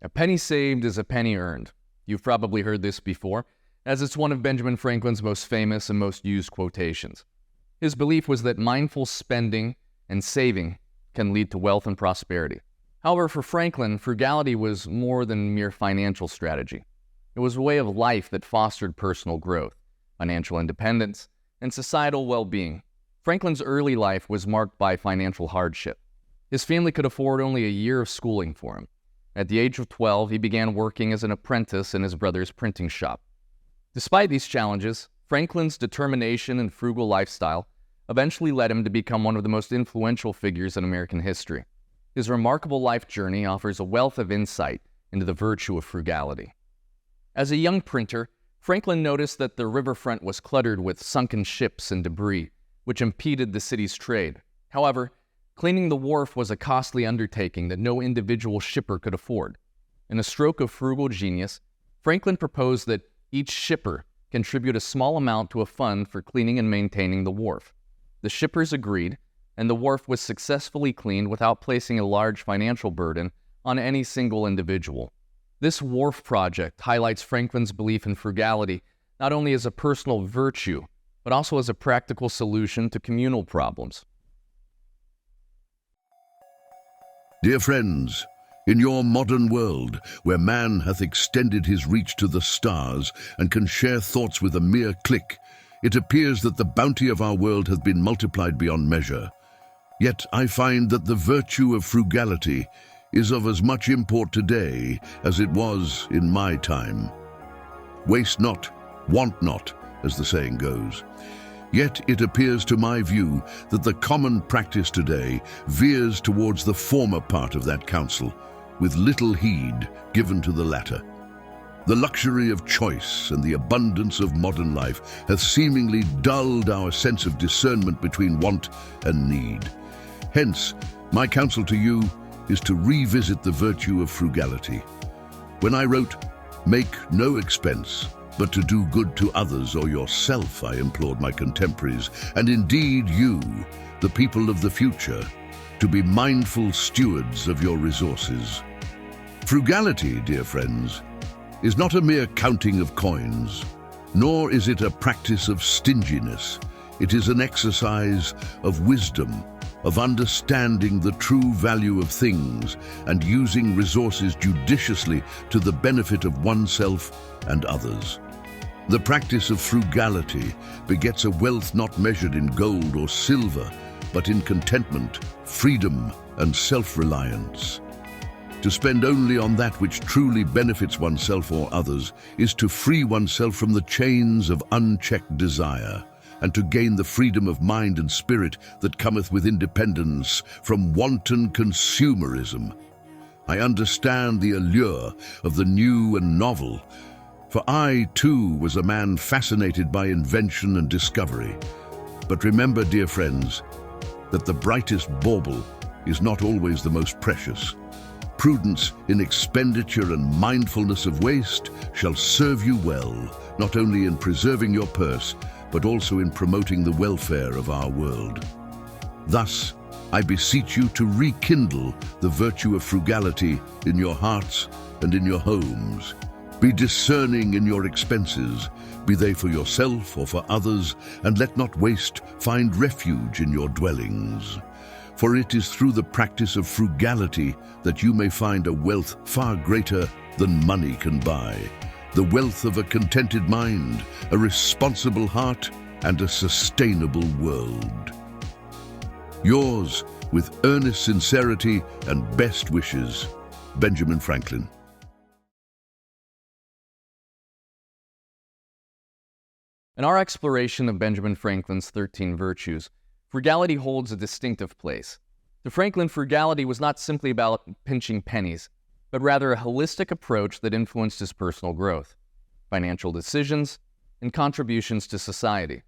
A penny saved is a penny earned. You've probably heard this before, as it's one of Benjamin Franklin's most famous and most used quotations. His belief was that mindful spending and saving can lead to wealth and prosperity. However, for Franklin, frugality was more than mere financial strategy. It was a way of life that fostered personal growth, financial independence, and societal well-being. Franklin's early life was marked by financial hardship. His family could afford only a year of schooling for him. At the age of 12, he began working as an apprentice in his brother's printing shop. Despite these challenges, Franklin's determination and frugal lifestyle eventually led him to become one of the most influential figures in American history. His remarkable life journey offers a wealth of insight into the virtue of frugality. As a young printer, Franklin noticed that the riverfront was cluttered with sunken ships and debris, which impeded the city's trade. However, cleaning the wharf was a costly undertaking that no individual shipper could afford. In a stroke of frugal genius, Franklin proposed that each shipper contribute a small amount to a fund for cleaning and maintaining the wharf. The shippers agreed, and the wharf was successfully cleaned without placing a large financial burden on any single individual. This wharf project highlights Franklin's belief in frugality not only as a personal virtue, but also as a practical solution to communal problems. Dear friends, in your modern world, where man hath extended his reach to the stars and can share thoughts with a mere click, it appears that the bounty of our world hath been multiplied beyond measure. Yet I find that the virtue of frugality is of as much import today as it was in my time. Waste not, want not, as the saying goes. Yet it appears to my view that the common practice today veers towards the former part of that counsel, with little heed given to the latter. The luxury of choice and the abundance of modern life hath seemingly dulled our sense of discernment between want and need. Hence, my counsel to you is to revisit the virtue of frugality. When I wrote, "Make no expense, but to do good to others or yourself," I implored my contemporaries, and indeed you, the people of the future, to be mindful stewards of your resources. Frugality, dear friends, is not a mere counting of coins, nor is it a practice of stinginess. It is an exercise of wisdom, of understanding the true value of things and using resources judiciously to the benefit of oneself and others. The practice of frugality begets a wealth not measured in gold or silver, but in contentment, freedom, and self-reliance. To spend only on that which truly benefits oneself or others is to free oneself from the chains of unchecked desire, and to gain the freedom of mind and spirit that cometh with independence from wanton consumerism. I understand the allure of the new and novel, for I, too, was a man fascinated by invention and discovery. But remember, dear friends, that the brightest bauble is not always the most precious. Prudence in expenditure and mindfulness of waste shall serve you well, not only in preserving your purse, but also in promoting the welfare of our world. Thus, I beseech you to rekindle the virtue of frugality in your hearts and in your homes. Be discerning in your expenses, be they for yourself or for others, and let not waste find refuge in your dwellings. For it is through the practice of frugality that you may find a wealth far greater than money can buy. The wealth of a contented mind, a responsible heart, and a sustainable world. Yours, with earnest sincerity and best wishes, Benjamin Franklin. In our exploration of Benjamin Franklin's 13 virtues, frugality holds a distinctive place. To Franklin, frugality was not simply about pinching pennies, but rather a holistic approach that influenced his personal growth, financial decisions, and contributions to society.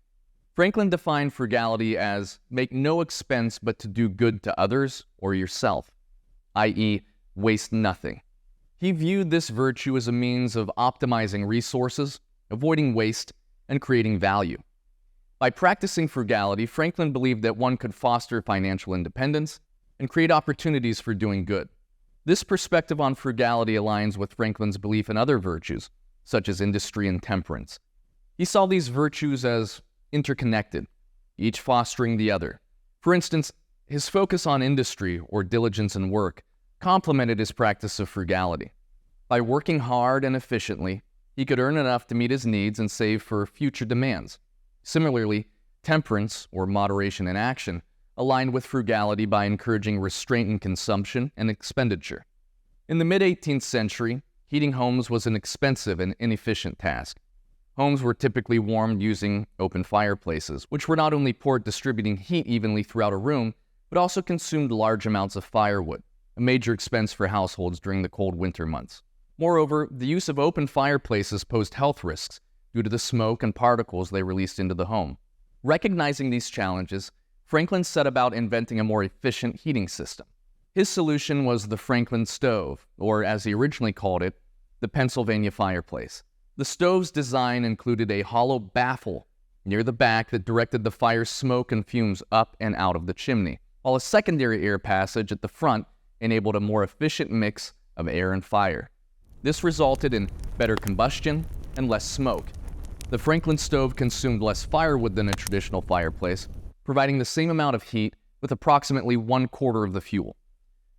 Franklin defined frugality as make no expense but to do good to others or yourself, i.e., waste nothing. He viewed this virtue as a means of optimizing resources, avoiding waste, and creating value. By practicing frugality, Franklin believed that one could foster financial independence and create opportunities for doing good. This perspective on frugality aligns with Franklin's belief in other virtues, such as industry and temperance. He saw these virtues as interconnected, each fostering the other. For instance, his focus on industry, or diligence in work, complemented his practice of frugality. By working hard and efficiently, he could earn enough to meet his needs and save for future demands. Similarly, temperance, or moderation in action, aligned with frugality by encouraging restraint in consumption and expenditure. In the mid-18th century, heating homes was an expensive and inefficient task. Homes were typically warmed using open fireplaces, which were not only poor at distributing heat evenly throughout a room, but also consumed large amounts of firewood, a major expense for households during the cold winter months. Moreover, the use of open fireplaces posed health risks due to the smoke and particles they released into the home. Recognizing these challenges, Franklin set about inventing a more efficient heating system. His solution was the Franklin stove, or as he originally called it, the Pennsylvania fireplace. The stove's design included a hollow baffle near the back that directed the fire's smoke and fumes up and out of the chimney, while a secondary air passage at the front enabled a more efficient mix of air and fire. This resulted in better combustion and less smoke. The Franklin stove consumed less firewood than a traditional fireplace, providing the same amount of heat with approximately 1/4 of the fuel.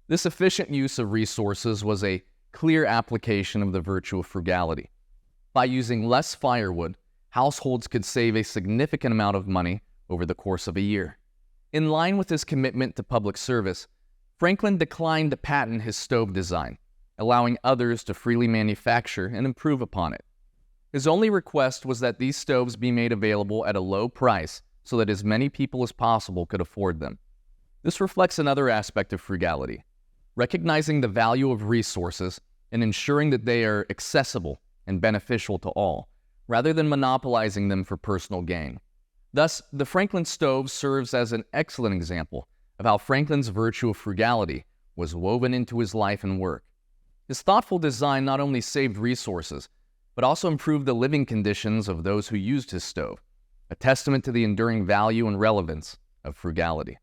This efficient use of resources was a clear application of the virtue of frugality. By using less firewood, households could save a significant amount of money over the course of a year. In line with his commitment to public service, Franklin declined to patent his stove design, allowing others to freely manufacture and improve upon it. His only request was that these stoves be made available at a low price so that as many people as possible could afford them. This reflects another aspect of frugality, recognizing the value of resources and ensuring that they are accessible and beneficial to all, rather than monopolizing them for personal gain. Thus, the Franklin stove serves as an excellent example of how Franklin's virtue of frugality was woven into his life and work. His thoughtful design not only saved resources, but also improved the living conditions of those who used his stove, a testament to the enduring value and relevance of frugality.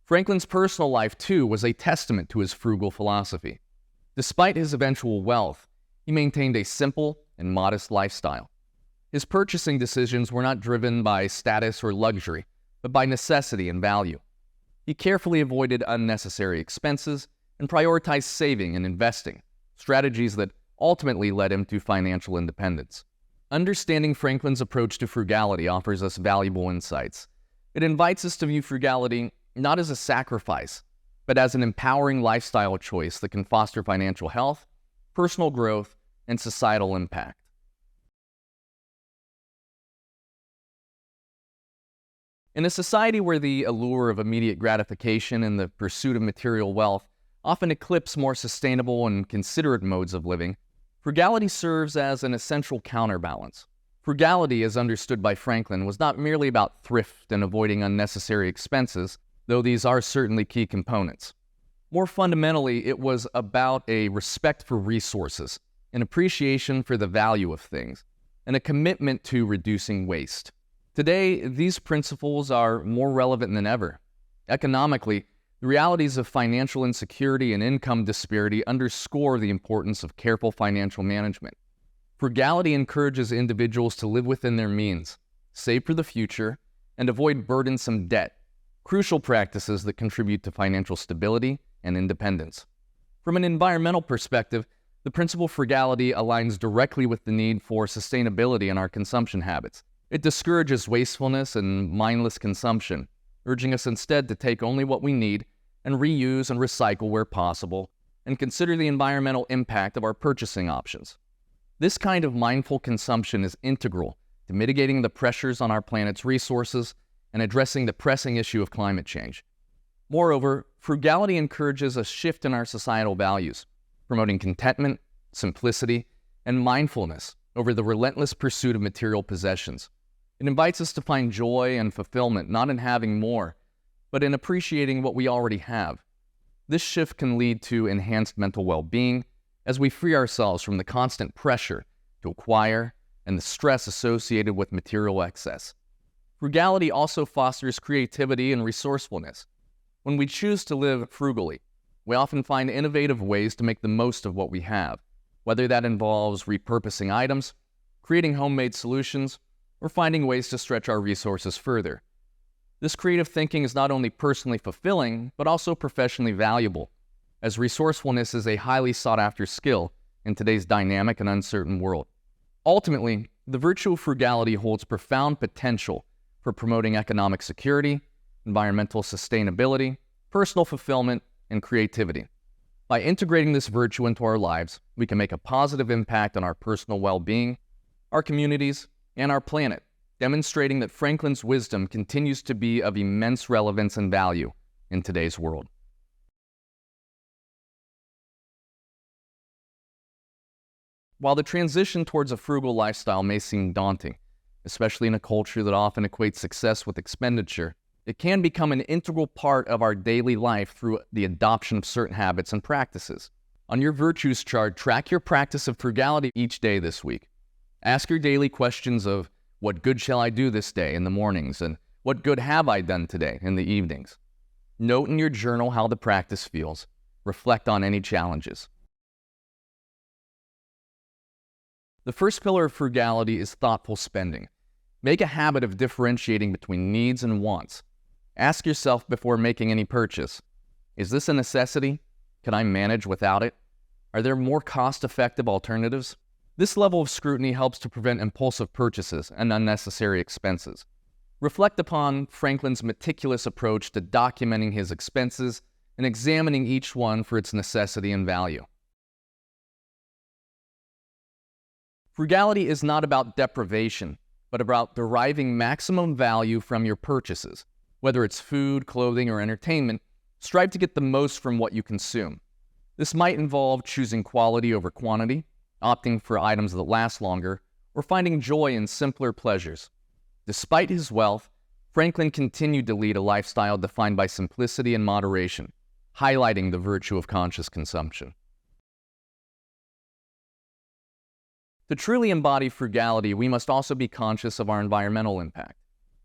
Franklin's personal life, too, was a testament to his frugal philosophy. Despite his eventual wealth, he maintained a simple and modest lifestyle. His purchasing decisions were not driven by status or luxury, but by necessity and value. He carefully avoided unnecessary expenses and prioritized saving and investing, strategies that ultimately led him to financial independence. Understanding Franklin's approach to frugality offers us valuable insights. It invites us to view frugality not as a sacrifice, but as an empowering lifestyle choice that can foster financial health, personal growth, and societal impact. In a society where the allure of immediate gratification and the pursuit of material wealth often eclipse more sustainable and considerate modes of living, frugality serves as an essential counterbalance. Frugality, as understood by Franklin, was not merely about thrift and avoiding unnecessary expenses, though these are certainly key components. More fundamentally, it was about a respect for resources, an appreciation for the value of things, and a commitment to reducing waste. Today, these principles are more relevant than ever. Economically, the realities of financial insecurity and income disparity underscore the importance of careful financial management. Frugality encourages individuals to live within their means, save for the future, and avoid burdensome debt, crucial practices that contribute to financial stability and independence. From an environmental perspective, the principle of frugality aligns directly with the need for sustainability in our consumption habits. It discourages wastefulness and mindless consumption, urging us instead to take only what we need and reuse and recycle where possible, and consider the environmental impact of our purchasing options. This kind of mindful consumption is integral to mitigating the pressures on our planet's resources and addressing the pressing issue of climate change. Moreover, frugality encourages a shift in our societal values, promoting contentment, simplicity, and mindfulness over the relentless pursuit of material possessions. It invites us to find joy and fulfillment not in having more, but in appreciating what we already have. This shift can lead to enhanced mental well-being as we free ourselves from the constant pressure to acquire and the stress associated with material excess. Frugality also fosters creativity and resourcefulness. When we choose to live frugally, we often find innovative ways to make the most of what we have, whether that involves repurposing items, creating homemade solutions, or finding ways to stretch our resources further. This creative thinking is not only personally fulfilling, but also professionally valuable, as resourcefulness is a highly sought-after skill in today's dynamic and uncertain world. Ultimately, the virtue of frugality holds profound potential for promoting economic security, environmental sustainability, personal fulfillment, and creativity. By integrating this virtue into our lives, we can make a positive impact on our personal well-being, our communities, and our planet, demonstrating that Franklin's wisdom continues to be of immense relevance and value in today's world. While the transition towards a frugal lifestyle may seem daunting, especially in a culture that often equates success with expenditure, it can become an integral part of our daily life through the adoption of certain habits and practices. On your virtues chart, track your practice of frugality each day this week. Ask your daily questions of, what good shall I do this day in the mornings, and what good have I done today in the evenings? Note in your journal how the practice feels. Reflect on any challenges. The first pillar of frugality is thoughtful spending. Make a habit of differentiating between needs and wants. Ask yourself before making any purchase, is this a necessity? Can I manage without it? Are there more cost-effective alternatives? This level of scrutiny helps to prevent impulsive purchases and unnecessary expenses. Reflect upon Franklin's meticulous approach to documenting his expenses and examining each one for its necessity and value. Frugality is not about deprivation, but about deriving maximum value from your purchases. Whether it's food, clothing, or entertainment, strive to get the most from what you consume. This might involve choosing quality over quantity, opting for items that last longer, or finding joy in simpler pleasures. Despite his wealth, Franklin continued to lead a lifestyle defined by simplicity and moderation, highlighting the virtue of conscious consumption. To truly embody frugality, we must also be conscious of our environmental impact.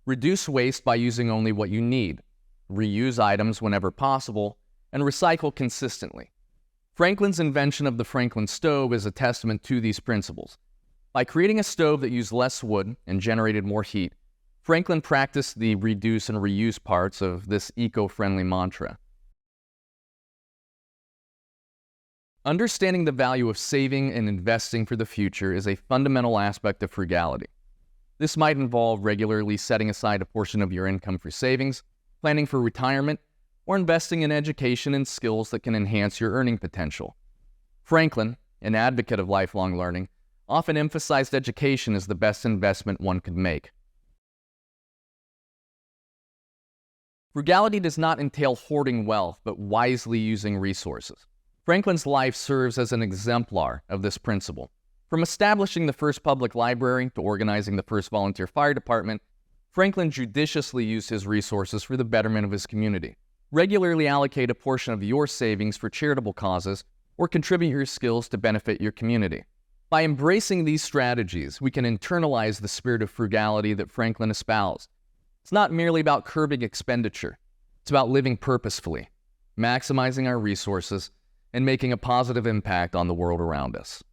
Reduce waste by using only what you need, reuse items whenever possible, and recycle consistently. Franklin's invention of the Franklin stove is a testament to these principles. By creating a stove that used less wood and generated more heat, Franklin practiced the reduce and reuse parts of this eco-friendly mantra. Understanding the value of saving and investing for the future is a fundamental aspect of frugality. This might involve regularly setting aside a portion of your income for savings, planning for retirement, or investing in education and skills that can enhance your earning potential. Franklin, an advocate of lifelong learning, often emphasized education as the best investment one could make. Frugality does not entail hoarding wealth, but wisely using resources. Franklin's life serves as an exemplar of this principle. From establishing the first public library to organizing the first volunteer fire department, Franklin judiciously used his resources for the betterment of his community. Regularly allocate a portion of your savings for charitable causes or contribute your skills to benefit your community. By embracing these strategies, we can internalize the spirit of frugality that Franklin espoused. It's not merely about curbing expenditure. It's about living purposefully, maximizing our resources, and making a positive impact on the world around us.